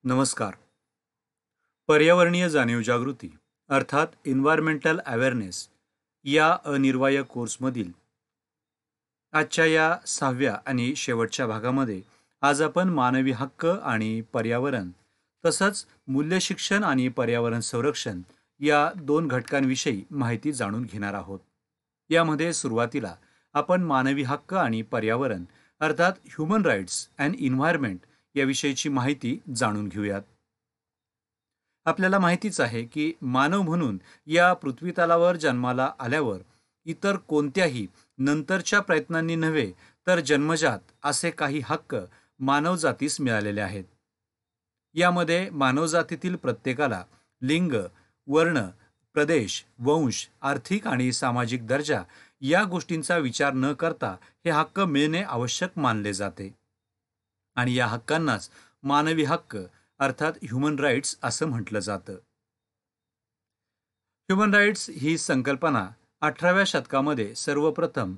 नमस्कार. पर्यावरणीय जाणीव जागृती अर्थात एन्व्हायरमेंटल अवेअरनेस या अनिर्वाय कोर्समधील आजच्या या 6व्या आणि शेवटच्या भागामध्ये आज आपण मानवी हक्क आणि पर्यावरण तसंच मूल्य शिक्षण आणि पर्यावरण संरक्षण या दोन घटकांविषयी माहिती जाणून घेणार आहोत. यामध्ये सुरुवातीला आपण मानवी हक्क आणि पर्यावरण अर्थात ह्युमन राईट्स अँड एन्व्हायरमेंट याविषयीची माहिती जाणून घेऊयात. आपल्याला माहितीच आहे की मानव म्हणून या पृथ्वीतलावर जन्माला आल्यावर इतर कोणत्याही नंतरच्या प्रयत्नांनी नव्हे तर जन्मजात असे काही हक्क मानवजातीस मिळालेले आहेत. यामध्ये मानवजातीतील प्रत्येकाला लिंग, वर्ण, प्रदेश, वंश, आर्थिक आणि सामाजिक दर्जा या गोष्टींचा विचार न करता हे हक्क मिळणे आवश्यक मानले जाते आणि या हक्कांनाच मानवी हक्क अर्थात ह्युमन राईट्स असं म्हटलं जातं. ह्युमन राईट्स ही संकल्पना 18व्या शतकामध्ये सर्वप्रथम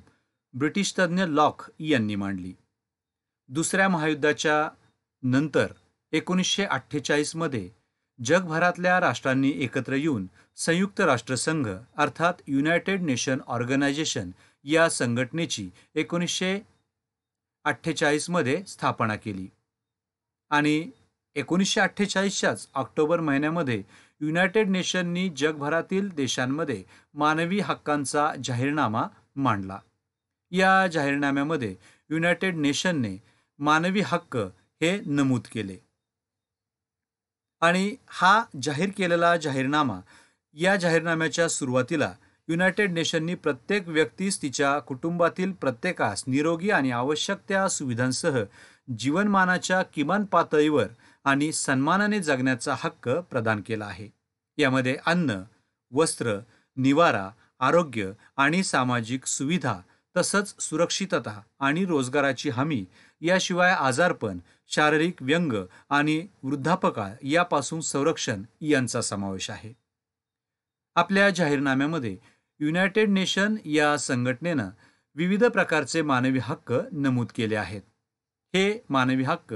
ब्रिटिश तज्ज्ञ लॉक यांनी मांडली. दुसऱ्या महायुद्धाच्या नंतर 1948 मध्ये जगभरातल्या राष्ट्रांनी एकत्र येऊन संयुक्त राष्ट्रसंघ अर्थात युनायटेड नेशन ऑर्गनायझेशन या संघटनेची 1948 मध्ये स्थापना केली आणि 1948च्याच ऑक्टोबर महिन्यामध्ये युनायटेड नेशननी जगभरातील देशांमध्ये मानवी हक्कांचा जाहीरनामा मांडला. या जाहीरनाम्यामध्ये युनायटेड नेशनने मानवी हक्क हे नमूद केले आणि हा जाहीर केलेला जाहीरनामा या जाहीरनाम्याच्या सुरुवातीला युनायटेड नेशननी प्रत्येक व्यक्तीस तिच्या कुटुंबातील प्रत्येकास निरोगी आणि आवश्यक त्या सुविधांसह जीवनमानाच्या किमान पातळीवर आणि सन्मानाने जगण्याचा हक्क प्रदान केला आहे. यामध्ये अन्न, वस्त्र, निवारा, आरोग्य आणि सामाजिक सुविधा तसंच सुरक्षितता आणि रोजगाराची हमी याशिवाय आजारपण, शारीरिक व्यंग आणि वृद्धापकाळ यापासून संरक्षण यांचा समावेश आहे. आपल्या जाहीरनाम्यामध्ये युनायटेड नेशन या संघटनेनं विविध प्रकारचे मानवी हक्क नमूद केले आहेत. हे मानवी हक्क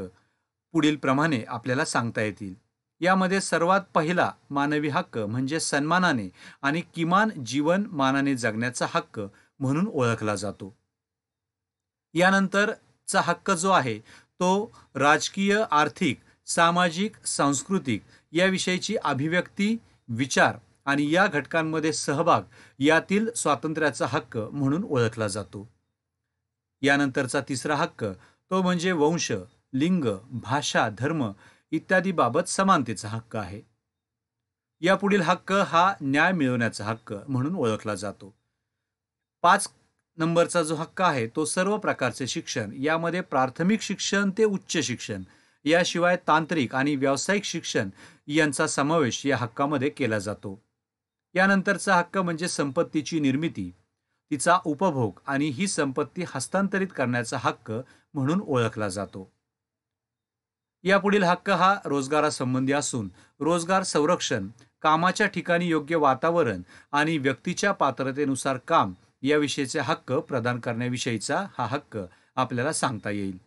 पुढील प्रमाणे आपल्याला सांगता येतील. यामध्ये सर्वात पहिला मानवी हक्क म्हणजे सन्मानाने आणि किमान जीवनमानाने जगण्याचा हक्क म्हणून ओळखला जातो. यानंतरचा हक्क जो आहे तो राजकीय, आर्थिक, सामाजिक, सांस्कृतिक याविषयीची अभिव्यक्ती, विचार आणि या घटकांमध्ये सहभाग यातील स्वातंत्र्याचा हक्क म्हणून ओळखला जातो. यानंतरचा तिसरा हक्क तो म्हणजे वंश, लिंग, भाषा, धर्म इत्यादी बाबत समानतेचा हक्क आहे. यापुढील हक्क हा न्याय मिळवण्याचा हक्क म्हणून ओळखला जातो. 5 नंबरचा जो हक्क आहे तो सर्व प्रकारचे शिक्षण, यामध्ये प्राथमिक शिक्षण ते उच्च शिक्षण याशिवाय तांत्रिक आणि व्यावसायिक शिक्षण यांचा समावेश या हक्कामध्ये केला जातो. यानंतरचा हक्क म्हणजे संपत्तीची निर्मिती, तिचा उपभोग आणि ही संपत्ती हस्तांतरित करण्याचा हक्क म्हणून ओळखला जातो. यापुढील हक्क हा रोजगारासंबंधी असून रोजगार संरक्षण, कामाच्या ठिकाणी योग्य वातावरण आणि व्यक्तीच्या पात्रतेनुसार काम याविषयीचे हक्क प्रदान करण्याविषयीचा हा हक्क आपल्याला सांगता येईल.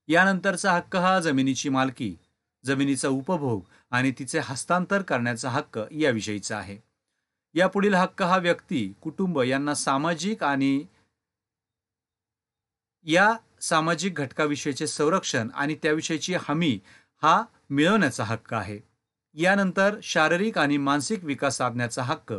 यानंतरचा हक्क हा जमिनीची मालकी, जमिनीचा उपभोग आणि तिचे हस्तांतर करण्याचा हक्क याविषयीचा आहे. यापुढील हक्क हा व्यक्ती, कुटुंब यांना सामाजिक आणि या सामाजिक घटकाविषयीचे संरक्षण आणि त्याविषयीची हमी हा मिळवण्याचा हक्क आहे. यानंतर शारीरिक आणि मानसिक विकास साधण्याचा हक्क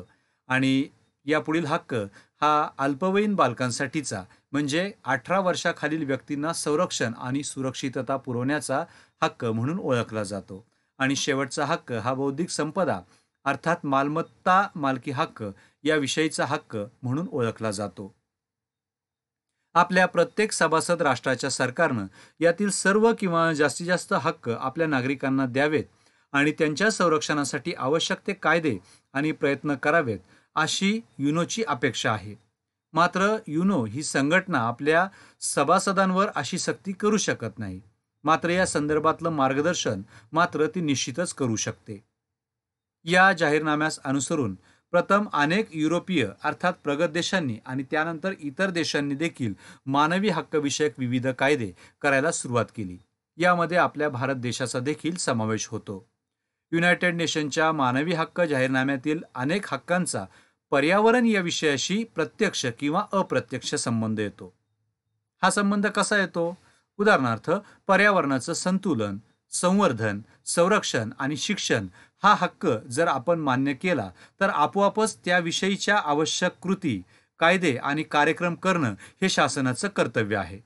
आणि यापुढील हक्क हा अल्पवयीन बालकांसाठीचा म्हणजे 18 वर्षाखालील व्यक्तींना संरक्षण आणि सुरक्षितता पुरवण्याचा हक्क म्हणून ओळखला जातो. आणि शेवटचा हक्क हा बौद्धिक संपदा अर्थात मालमत्ता मालकी हक्क याविषयीचा हक्क म्हणून ओळखला जातो. आपल्या प्रत्येक सभासद राष्ट्राच्या सरकारनं यातील सर्व किंवा जास्तीत जास्त हक्क आपल्या नागरिकांना द्यावेत आणि त्यांच्या संरक्षणासाठी आवश्यक ते कायदे आणि प्रयत्न करावेत अशी युनोची अपेक्षा आहे. मात्र युनो ही संघटना आपल्या सभासदांवर अशी सक्ती करू शकत नाही. मात्र या संदर्भातलं मार्गदर्शन मात्र ती निश्चितच करू शकते. या जाहीरनाम्यास अनुसरून प्रथम अनेक युरोपीय अर्थात प्रगत देशांनी आणि त्यानंतर इतर देशांनी देखील मानवी हक्क विषयक विविध कायदे करायला सुरुवात केली यामध्ये आपल्या भारत देशाचा देखील समावेश होतो. युनायटेड नेशनच्या मानवी हक्क जाहीरनाम्यातील अनेक हक्कांचा पर्यावरण या विषयाशी प्रत्यक्ष किंवा अप्रत्यक्ष संबंध येतो. हा संबंध कसा येतो? उदाहरणार्थ, पर्यावरणाचं संतुलन, संवर्धन, संरक्षण आणि शिक्षण हा हक्क जर आपण मान्य केला तर आपोआपच त्याविषयीच्या आवश्यक कृती, कायदे आणि कार्यक्रम करणं हे शासनाचं कर्तव्य आहे.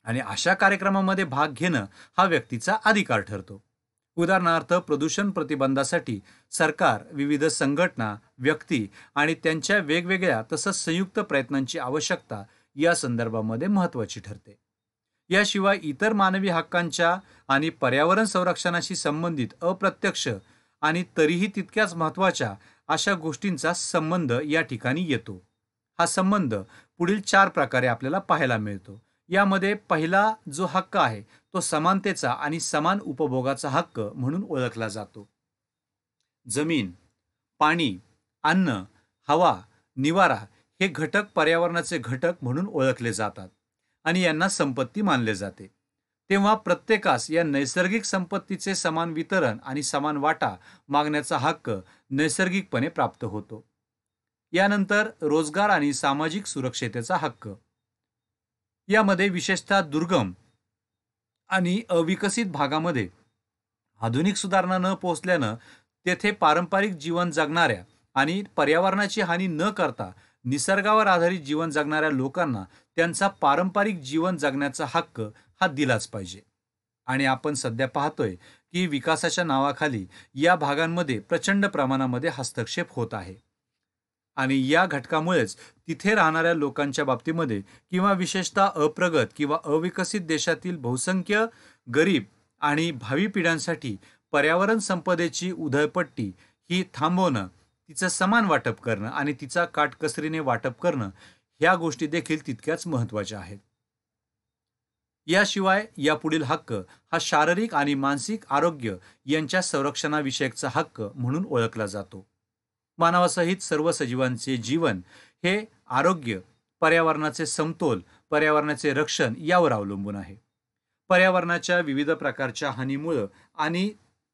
आणि अशा कार्यक्रमामध्ये भाग घेणं हा व्यक्तीचा अधिकार ठरतो. उदाहरणार्थ, प्रदूषण प्रतिबंधासाठी सरकार, विविध संघटना, व्यक्ती आणि त्यांच्या वेगवेगळ्या तसंच संयुक्त प्रयत्नांची आवश्यकता या संदर्भामध्ये महत्त्वाची ठरते. याशिवाय इतर मानवी हक्कांच्या आणि पर्यावरण संरक्षणाशी संबंधित अप्रत्यक्ष आणि तरीही तितक्याच महत्त्वाच्या अशा गोष्टींचा संबंध या ठिकाणी येतो. हा संबंध पुढील 4 प्रकारे आपल्याला पाहायला मिळतो. यामध्ये पहिला जो हक्क आहे तो समानतेचा आणि समान उपभोगाचा हक्क म्हणून ओळखला जातो. जमीन, पाणी, अन्न, हवा, निवारा हे घटक पर्यावरणाचे घटक म्हणून ओळखले जातात आणि यांना संपत्ती मानले जाते. तेव्हा प्रत्येकास या नैसर्गिक संपत्तीचे समान वितरण आणि समान वाटा मागण्याचा हक्क नैसर्गिकपणे प्राप्त होतो. यानंतर रोजगार आणि सामाजिक सुरक्षिततेचा हक्क. यामध्ये विशेषतः दुर्गम आणि अविकसित भागामध्ये आधुनिक सुधारणा न पोहोचल्यानं तेथे पारंपरिक जीवन जगणाऱ्या आणि पर्यावरणाची हानी न करता निसर्गावर आधारित जीवन जगणाऱ्या लोकांना त्यांचा पारंपरिक जीवन जगण्याचा हक्क हा दिलाच पाहिजे. आणि आपण सध्या पाहतोय की विकासाच्या नावाखाली या भागांमध्ये प्रचंड प्रमाणामध्ये हस्तक्षेप होत आहे आणि या घटकामुळेच तिथे राहणाऱ्या लोकांच्या बाबतीमध्ये किंवा विशेषतः अप्रगत किंवा अविकसित देशातील बहुसंख्य गरीब आणि भावी पिढ्यांसाठी पर्यावरण संपदेची उधळपट्टी ही थांबवणं, तिचं समान वाटप करणं आणि तिचा काटकसरीने वाटप करणं ह्या गोष्टी देखील तितक्याच महत्त्वाच्या आहेत. याशिवाय यापुढील हक्क हा शारीरिक आणि मानसिक आरोग्य यांच्या संरक्षणाविषयकचा हक्क म्हणून ओळखला जातो. मानवासहित सर्व सजीवांचे जीवन हे आरोग्य, पर्यावरणाचे समतोल, पर्यावरणाचे रक्षण यावर अवलंबून आहे. पर्यावरणाच्या विविध प्रकारच्या हानीमुळं आणि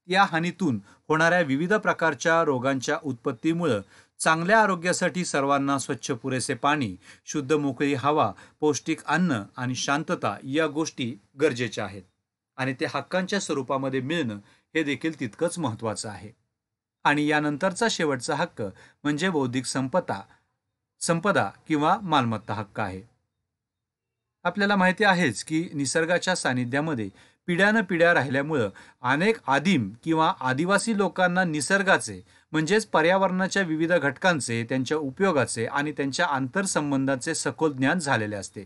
या हानीतून होणाऱ्या विविध प्रकारच्या रोगांच्या उत्पत्तीमुळं चांगल्या आरोग्यासाठी सर्वांना स्वच्छ पुरेसे पाणी, शुद्ध मोकळी हवा, पौष्टिक अन्न आणि शांतता या गोष्टी गरजेच्या आहेत आणि ते हक्कांच्या स्वरूपामध्ये मिळणं हे देखील तितकंच महत्त्वाचं आहे. आणि यानंतरचा शेवटचा हक्क म्हणजे बौद्धिक संपदा किंवा मालमत्ता हक्क आहे. आपल्याला माहिती आहेच की निसर्गाच्या सानिध्यामध्ये पिढ्यानपिढ्या राहिल्यामुळं अनेक आदिम किंवा आदिवासी लोकांना निसर्गाचे म्हणजेच पर्यावरणाच्या विविध घटकांचे, त्यांच्या उपयोगाचे आणि त्यांच्या आंतरसंबंधाचे सखोल ज्ञान झालेले असते.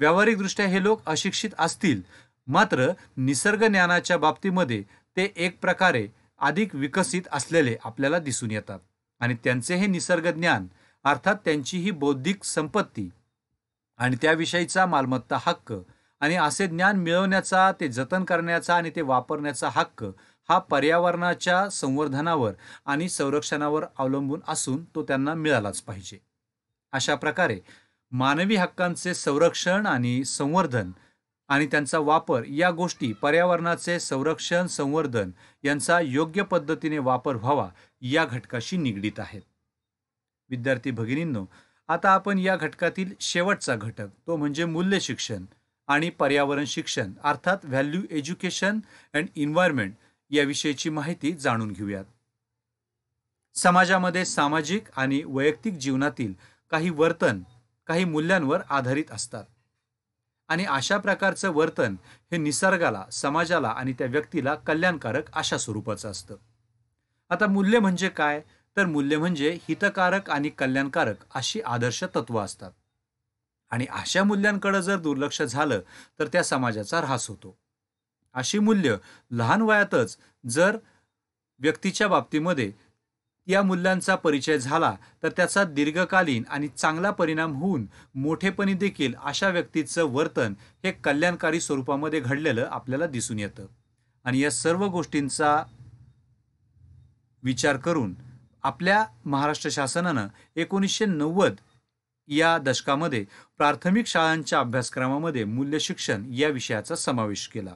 व्यावहारिकदृष्ट्या हे लोक अशिक्षित असतील, मात्र निसर्ग ज्ञानाच्या बाबतीमध्ये ते एक प्रकारे अधिक विकसित असलेले आपल्याला दिसून येतात आणि त्यांचे हे निसर्ग ज्ञान अर्थात त्यांची ही बौद्धिक संपत्ती आणि त्याविषयीचा मालमत्ता हक्क आणि असे ज्ञान मिळवण्याचा, ते जतन करण्याचा आणि ते वापरण्याचा हक्क हा पर्यावरणाच्या संवर्धनावर आणि संरक्षणावर अवलंबून असून तो त्यांना मिळालाच पाहिजे. अशा प्रकारे मानवी हक्कांचे संरक्षण आणि संवर्धन आणि त्यांचा वापर या गोष्टी पर्यावरणाचे संरक्षण, संवर्धन यांचा योग्य पद्धतीने वापर व्हावा या घटकाशी निगडीत आहेत. विद्यार्थी भगिनींनो, आता आपण या घटकातील शेवटचा घटक तो म्हणजे मूल्य शिक्षण आणि पर्यावरण शिक्षण अर्थात व्हॅल्यू एज्युकेशन अँड एन्व्हायरमेंट याविषयीची माहिती जाणून घेऊयात. समाजामध्ये सामाजिक आणि वैयक्तिक जीवनातील काही वर्तन काही मूल्यांवर आधारित असतात आणि अशा प्रकारचं वर्तन हे निसर्गाला, समाजाला आणि त्या व्यक्तीला कल्याणकारक अशा स्वरूपाचं असतं. आता मूल्य म्हणजे काय? तर मूल्य म्हणजे हितकारक आणि कल्याणकारक अशी आदर्श तत्व असतात आणि अशा मूल्यांकडे जर दुर्लक्ष झालं तर त्या समाजाचा ऱ्हास होतो. अशी मूल्य लहान वयातच जर व्यक्तीच्या बाबतीमध्ये या मूल्यांचा परिचय झाला तर त्याचा दीर्घकालीन आणि चांगला परिणाम होऊन मोठेपणी देखील अशा व्यक्तीचं वर्तन हे कल्याणकारी स्वरूपामध्ये घडलेलं आपल्याला दिसून येतं. आणि या सर्व गोष्टींचा विचार करून आपल्या महाराष्ट्र शासनानं 1990 या दशकामध्ये प्राथमिक शाळांच्या अभ्यासक्रमामध्ये मूल्य शिक्षण या विषयाचा समावेश केला.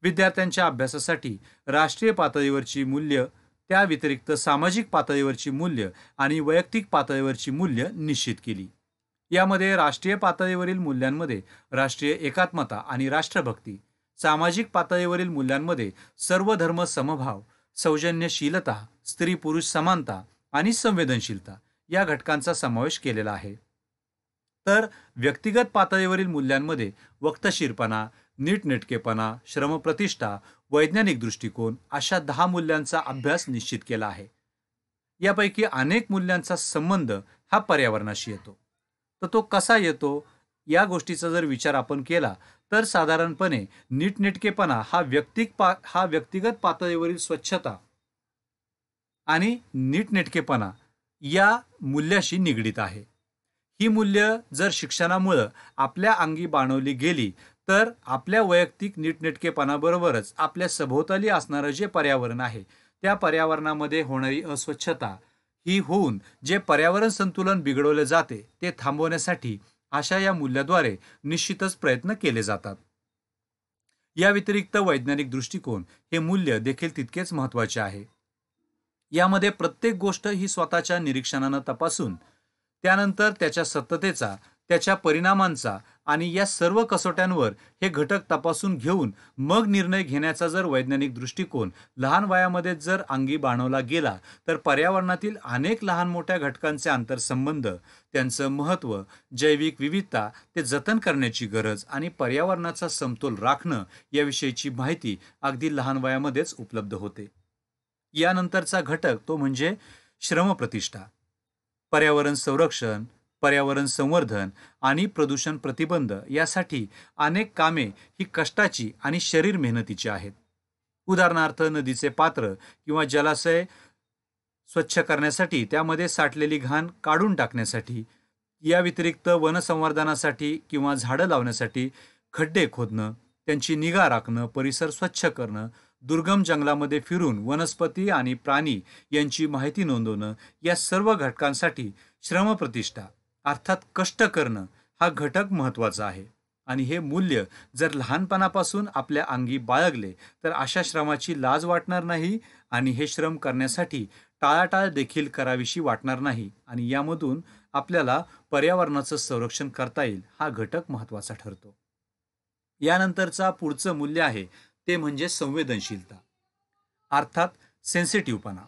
विद्यार्थ्यांच्या अभ्यासासाठी राष्ट्रीय पातळीवरची मूल्य, त्या व्यतिरिक्त सामाजिक पातळीवरची मूल्य आणि वैयक्तिक पातळीवरची मूल्य निश्चित केली. यामध्ये राष्ट्रीय पातळीवरील मूल्यांमध्ये राष्ट्रीय एकात्मता आणि राष्ट्रभक्ती, सामाजिक पातळीवरील मूल्यांमध्ये सर्व धर्म समभाव, सौजन्यशीलता, स्त्री पुरुष समानता आणि संवेदनशीलता या घटकांचा समावेश केलेला आहे. तर व्यक्तिगत पातळीवरील मूल्यांमध्ये वक्तशीरपणा, नीटनेटकेपणा, श्रमप्रतिष्ठा, वैज्ञानिक दृष्टिकोन अशा 10 मूल्यांचा अभ्यास निश्चित केला आहे. यापैकी अनेक मूल्यांचा संबंध हा पर्यावरणाशी येतो. तर तो कसा येतो या गोष्टीचा जर विचार आपण केला तर साधारणपणे नीटनेटकेपणा हा व्यक्तिगत पातळीवरील स्वच्छता आणि नीटनेटकेपणा या मूल्याशी निगडीत आहे. ही मूल्य जर शिक्षणामुळे आपल्या अंगी बाणवली गेली तर आपल्या वैयक्तिक नीटनेटकेपणाबरोबरच आपल्या सभोवताली असणारं जे पर्यावरण आहे त्या पर्यावरणामध्ये होणारी अस्वच्छता ही होऊन जे पर्यावरण संतुलन बिघडवले जाते ते थांबवण्यासाठी अशा या मूल्याद्वारे निश्चितच प्रयत्न केले जातात. या व्यतिरिक्त वैज्ञानिक दृष्टिकोन हे मूल्य देखील तितकेच महत्त्वाचे आहे. यामध्ये प्रत्येक गोष्ट ही स्वतःच्या निरीक्षणानं तपासून त्यानंतर त्याच्या सत्यतेचा, त्याच्या परिणामांचा आणि या सर्व कसोट्यांवर हे घटक तपासून घेऊन मग निर्णय घेण्याचा जर वैज्ञानिक दृष्टिकोन लहान वयामध्ये जर अंगी बाणवला गेला तर पर्यावरणातील अनेक लहान मोठ्या घटकांचे आंतरसंबंध, त्यांचं महत्त्व, जैविक विविधता ते जतन करण्याची गरज आणि पर्यावरणाचा समतोल राखणं याविषयीची माहिती अगदी लहान वयामध्येच उपलब्ध होते. यानंतरचा घटक तो म्हणजे श्रमप्रतिष्ठा. पर्यावरण संरक्षण, पर्यावरण संवर्धन आणि प्रदूषण प्रतिबंध यासाठी अनेक कामे ही कष्टाची आणि शरीर मेहनतीची आहेत. उदाहरणार्थ नदीचे पात्र किंवा जलाशय स्वच्छ करण्यासाठी, त्यामध्ये साठलेली घाण काढून टाकण्यासाठी, या व्यतिरिक्त वनसंवर्धनासाठी किंवा झाडं लावण्यासाठी खड्डे खोदणं, त्यांची निगा राखणं, परिसर स्वच्छ करणं, दुर्गम जंगलामध्ये फिरून वनस्पती आणि प्राणी यांची माहिती नोंदवणं या सर्व घटकांसाठी श्रमप्रतिष्ठा अर्थात कष्ट करणं हा घटक महत्त्वाचा आहे. आणि हे मूल्य जर लहानपणापासून आपल्या अंगी बाळगले तर अशा श्रमाची लाज वाटणार नाही आणि हे श्रम करण्यासाठी टाळाटाळ देखील करावीशी वाटणार नाही आणि यामधून आपल्याला पर्यावरणाचं संरक्षण करता येईल हा घटक महत्त्वाचा ठरतो. यानंतरचा पुढचं मूल्य आहे ते म्हणजे संवेदनशीलता अर्थात सेन्सिटिव्हपणा.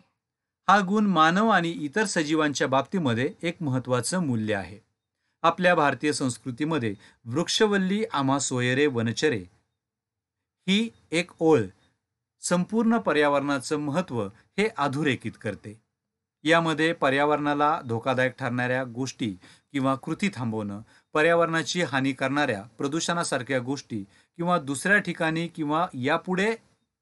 हा गुण मानव आणि इतर सजीवांच्या बाबतीमध्ये एक महत्त्वाचं मूल्य आहे. आपल्या भारतीय संस्कृतीमध्ये वृक्षवल्ली आम्हा सोयरे वनचरे ही एक ओळ संपूर्ण पर्यावरणाचं महत्त्व हे अधोरेखित करते. यामध्ये पर्यावरणाला धोकादायक ठरणाऱ्या गोष्टी किंवा कृती थांबवणं, पर्यावरणाची हानी करणाऱ्या प्रदूषणासारख्या गोष्टी किंवा दुसऱ्या ठिकाणी किंवा यापुढे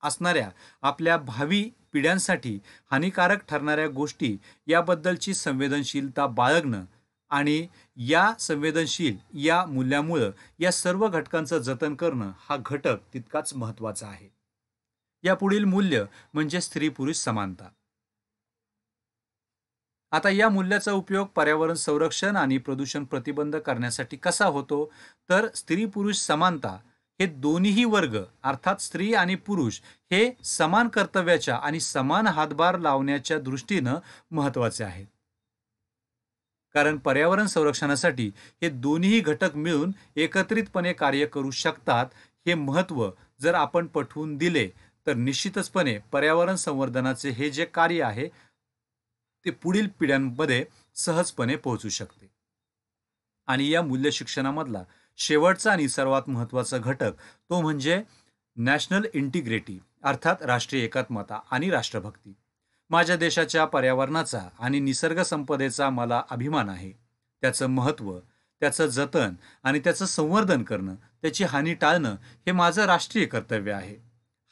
असणाऱ्या आपल्या भावी पिढ्यांसाठी हानिकारक ठरणाऱ्या गोष्टी याबद्दलची संवेदनशीलता बाळगणं आणि या संवेदनशील या मूल्यामुळं या सर्व घटकांचं जतन करणं हा घटक तितकाच महत्त्वाचा आहे. या पुढील मूल्य म्हणजे स्त्री पुरुष समानता. आता या मूल्याचा उपयोग पर्यावरण संरक्षण आणि प्रदूषण प्रतिबंध करण्यासाठी कसा होतो तर स्त्री पुरुष समानता हे दोन्हीही वर्ग अर्थात स्त्री आणि पुरुष हे समान कर्तव्याच्या आणि समान हातभार लावण्याच्या दृष्टीनं महत्त्वाचे आहेत. कारण पर्यावरण संरक्षणासाठी हे दोन्ही घटक मिळून एकत्रितपणे कार्य करू शकतात हे महत्त्व जर आपण पटवून दिले तर निश्चितचपणे पर्यावरण संवर्धनाचे हे जे कार्य आहे ते पुढील पिढ्यांमध्ये सहजपणे पोहोचू शकते. आणि या मूल्य शिक्षणामधला शेवटचा आणि सर्वात महत्त्वाचा घटक तो म्हणजे नॅशनल इंटिग्रिटी अर्थात राष्ट्रीय एकात्मता आणि राष्ट्रभक्ती. माझ्या देशाच्या पर्यावरणाचा आणि निसर्ग संपदेचा मला अभिमान आहे. त्याचं महत्त्व, त्याचं जतन आणि त्याचं संवर्धन करणं, त्याची हानी टाळणं हे माझं राष्ट्रीय कर्तव्य आहे.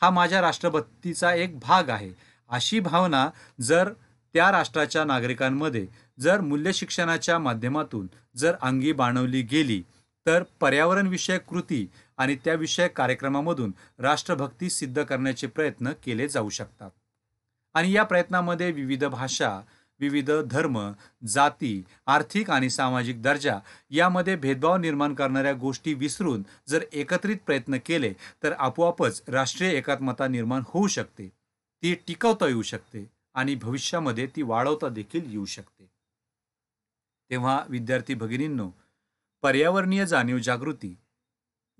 हा माझ्या राष्ट्रभक्तीचा एक भाग आहे. अशी भावना जर त्या राष्ट्राच्या नागरिकांमध्ये जर मूल्य शिक्षणाच्या माध्यमातून जर अंगी बाणवली गेली तर पर्यावरणविषयक कृती आणि त्याविषयक कार्यक्रमामधून राष्ट्रभक्ती सिद्ध करण्याचे प्रयत्न केले जाऊ शकतात. आणि या प्रयत्नामध्ये विविध भाषा, विविध धर्म, जाती, आर्थिक आणि सामाजिक दर्जा यामध्ये भेदभाव निर्माण करणाऱ्या गोष्टी विसरून जर एकत्रित प्रयत्न केले तर आपोआपच राष्ट्रीय एकात्मता निर्माण होऊ शकते, ती टिकवता येऊ शकते आणि भविष्यामध्ये ती वाढवता देखील येऊ शकते. तेव्हा विद्यार्थी भगिनींनो, पर्यावरणीय जाणीव जागृती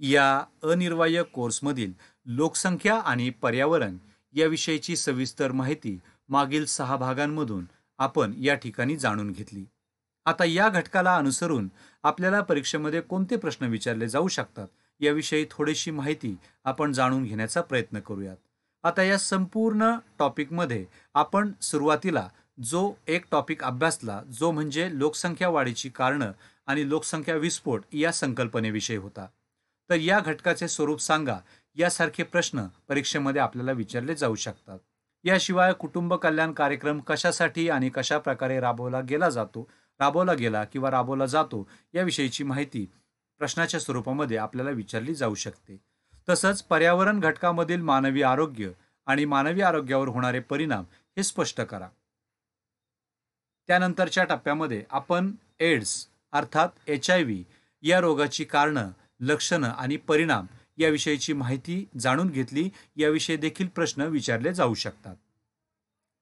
या अनिर्वाह्य कोर्समधील लोकसंख्या आणि पर्यावरण याविषयीची सविस्तर माहिती मागील 6 भागांमधून आपण या ठिकाणी जाणून घेतली. आता या घटकाला अनुसरून आपल्याला परीक्षेमध्ये कोणते प्रश्न विचारले जाऊ शकतात याविषयी थोडीशी माहिती आपण जाणून घेण्याचा प्रयत्न करूयात. आता या संपूर्ण टॉपिकमध्ये आपण सुरुवातीला जो एक टॉपिक अभ्यासला, जो म्हणजे लोकसंख्या वाढीची कारणं आणि लोकसंख्या विस्फोट या संकल्पनेविषयी होता. तर या घटकाचे स्वरूप सांगा यासारखे प्रश्न परीक्षेमध्ये आपल्याला विचारले जाऊ शकतात. याशिवाय कुटुंब कल्याण कार्यक्रम कशासाठी आणि कशा प्रकारे राबवला गेला किंवा राबवला जातो याविषयीची माहिती प्रश्नाच्या स्वरूपामध्ये आपल्याला विचारली जाऊ शकते. तसंच पर्यावरण घटकामधील मानवी आरोग्य आणि मानवी आरोग्यावर होणारे परिणाम हे स्पष्ट करा. त्यानंतरच्या टप्प्यामध्ये आपण एड्स अर्थात HIV या रोगाची कारणं, लक्षणं आणि परिणाम याविषयीची माहिती जाणून घेतली. याविषयी देखील प्रश्न विचारले जाऊ शकतात.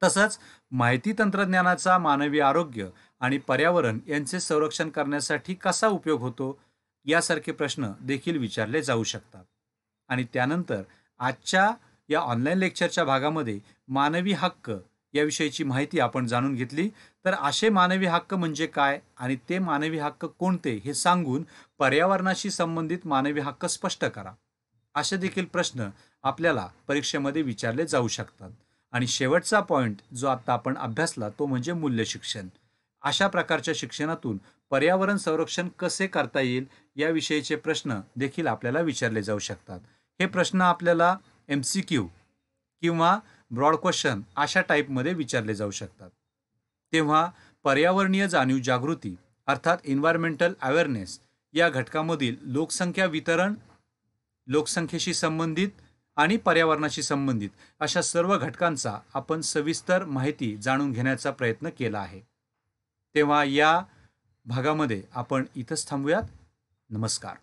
तसंच माहिती तंत्रज्ञानाचा मानवी आरोग्य आणि पर्यावरण यांचे संरक्षण करण्यासाठी कसा उपयोग होतो यासारखे प्रश्न देखील विचारले जाऊ शकतात. आणि त्यानंतर आजच्या या ऑनलाईन लेक्चरच्या भागामध्ये मानवी हक्क याविषयीची माहिती आपण जाणून घेतली. तर असे मानवी हक्क म्हणजे काय आणि ते मानवी हक्क कोणते हे सांगून पर्यावरणाशी संबंधित मानवी हक्क स्पष्ट करा, असे देखील प्रश्न आपल्याला परीक्षेमध्ये विचारले जाऊ शकतात. आणि शेवटचा पॉइंट जो आता आपण अभ्यासला तो म्हणजे मूल्य शिक्षण. अशा प्रकारच्या शिक्षणातून पर्यावरण संरक्षण कसे करता येईल याविषयीचे प्रश्न देखील आपल्याला विचारले जाऊ शकतात. हे प्रश्न आपल्याला MCQ किंवा ब्रॉड क्वेश्चन अशा टाईपमध्ये विचारले जाऊ शकतात. तेव्हा पर्यावरणीय जाणीव जागृती अर्थात एन्व्हायरमेंटल अवेअरनेस या घटकामधील लोकसंख्या वितरण, लोकसंख्येशी संबंधित आणि पर्यावरणाशी संबंधित अशा सर्व घटकांचा आपण सविस्तर माहिती जाणून घेण्याचा प्रयत्न केला आहे. तेव्हा या भागामध्ये आपण इथंच थांबूयात. नमस्कार.